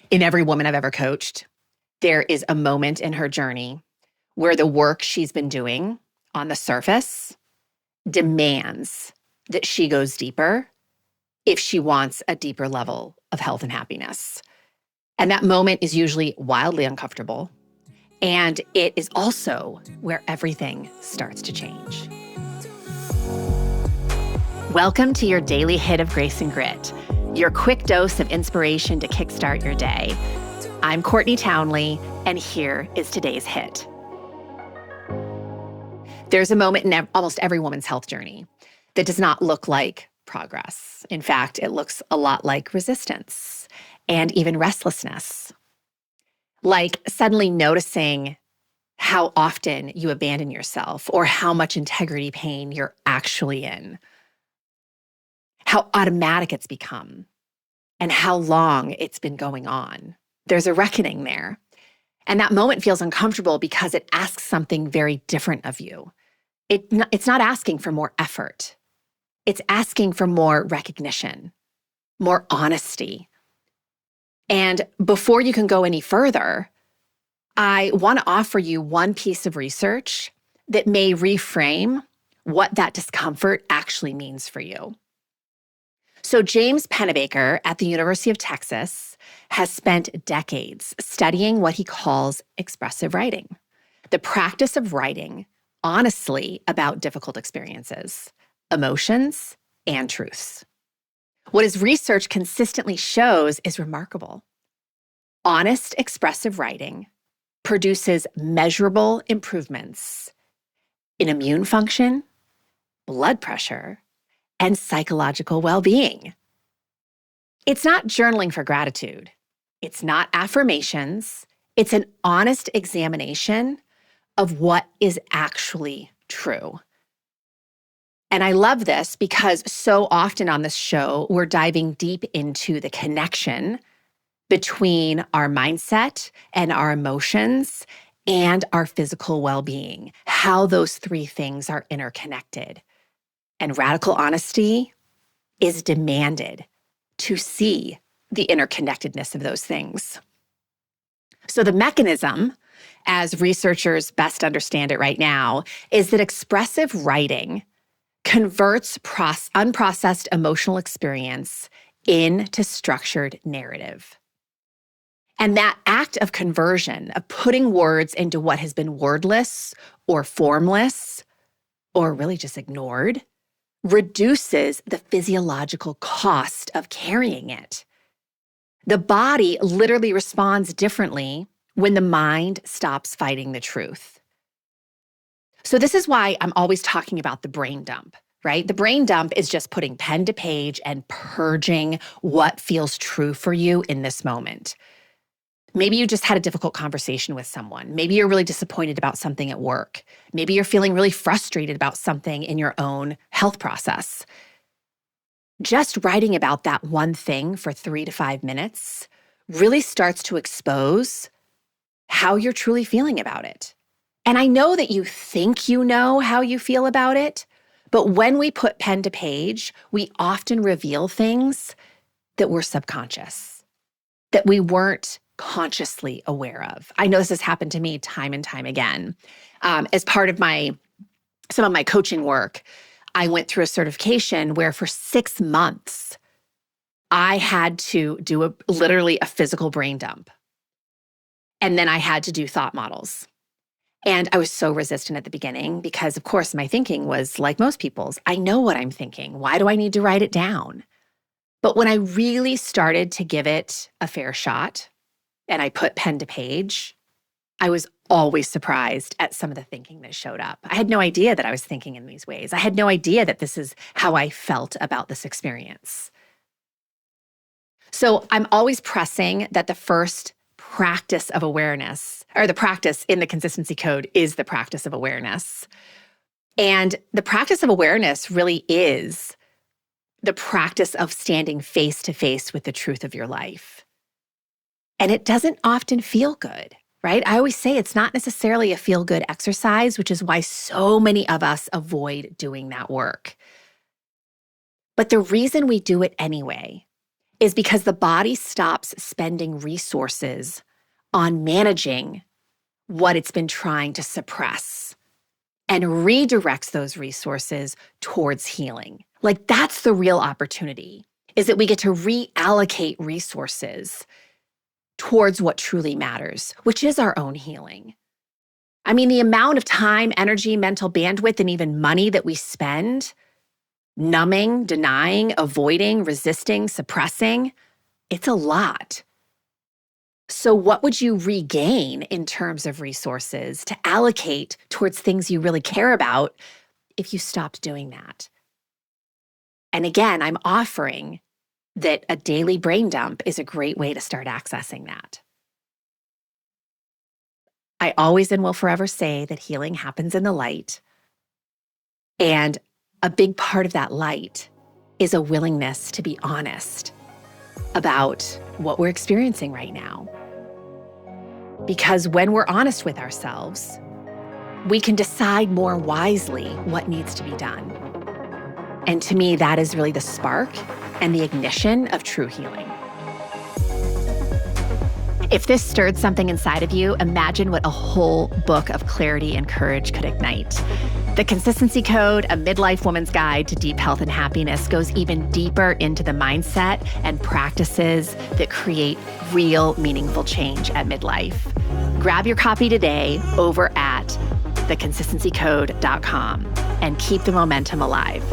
In every woman I've ever coached, there is a moment in her journey where the work she's been doing on the surface demands that she goes deeper if she wants a deeper level of health and happiness. And that moment is usually wildly uncomfortable. And it is also where everything starts to change. Welcome to your daily hit of grace and grit, your quick dose of inspiration to kickstart your day. I'm Courtney Townley, and here is today's hit. There's a moment in almost every woman's health journey that does not look like progress. In fact, it looks a lot like resistance and even restlessness. Like suddenly noticing how often you abandon yourself or how much integrity pain you're actually in, how automatic it's become, and how long it's been going on. There's a reckoning there. And that moment feels uncomfortable because it asks something very different of you. It's not asking for more effort. It's asking for more recognition, more honesty. And before you can go any further, I want to offer you one piece of research that may reframe what that discomfort actually means for you. So James Pennebaker at the University of Texas has spent decades studying what he calls expressive writing, the practice of writing honestly about difficult experiences, emotions, and truths. What his research consistently shows is remarkable. Honest expressive writing produces measurable improvements in immune function, blood pressure, and psychological well-being. It's not journaling for gratitude. It's not affirmations. It's an honest examination of what is actually true. And I love this because so often on this show, we're diving deep into the connection between our mindset and our emotions and our physical well-being, how those three things are interconnected. And radical honesty is demanded to see the interconnectedness of those things. So the mechanism, as researchers best understand it right now, is that expressive writing converts unprocessed emotional experience into structured narrative. And that act of conversion, of putting words into what has been wordless or formless or really just ignored, reduces the physiological cost of carrying it. The body literally responds differently when the mind stops fighting the truth. So this is why I'm always talking about the brain dump, right? The brain dump is just putting pen to page and purging what feels true for you in this moment. Maybe you just had a difficult conversation with someone. Maybe you're really disappointed about something at work. Maybe you're feeling really frustrated about something in your own health process. Just writing about that one thing for 3 to 5 minutes really starts to expose how you're truly feeling about it. And I know that you think you know how you feel about it, but when we put pen to page, we often reveal things that were subconscious, that we weren't consciously aware of. I know this has happened to me time and time again. As part of some of my coaching work, I went through a certification where for 6 months, I had to do literally a physical brain dump. And then I had to do thought models. And I was so resistant at the beginning because, of course, my thinking was like most people's. I know what I'm thinking. Why do I need to write it down? But when I really started to give it a fair shot and I put pen to page, I was always surprised at some of the thinking that showed up. I had no idea that I was thinking in these ways. I had no idea that this is how I felt about this experience. So I'm always pressing that the first practice of awareness, or the practice in the consistency code, is the practice of awareness. And the practice of awareness really is the practice of standing face to face with the truth of your life. And it doesn't often feel good, right? I always say it's not necessarily a feel-good exercise, which is why so many of us avoid doing that work. But the reason we do it anyway is because the body stops spending resources on managing what it's been trying to suppress and redirects those resources towards healing. Like, that's the real opportunity, is that we get to reallocate resources towards what truly matters, which is our own healing. I mean, the amount of time, energy, mental bandwidth, and even money that we spend numbing, denying, avoiding, resisting, suppressing, it's a lot. So what would you regain in terms of resources to allocate towards things you really care about if you stopped doing that? And again, I'm offering that a daily brain dump is a great way to start accessing that. I always and will forever say that healing happens in the light. And a big part of that light is a willingness to be honest about what we're experiencing right now. Because when we're honest with ourselves, we can decide more wisely what needs to be done. And to me, that is really the spark and the ignition of true healing. If this stirred something inside of you, imagine what a whole book of clarity and courage could ignite. The Consistency Code, a midlife woman's guide to deep health and happiness, goes even deeper into the mindset and practices that create real, meaningful change at midlife. Grab your copy today over at theconsistencycode.com and keep the momentum alive.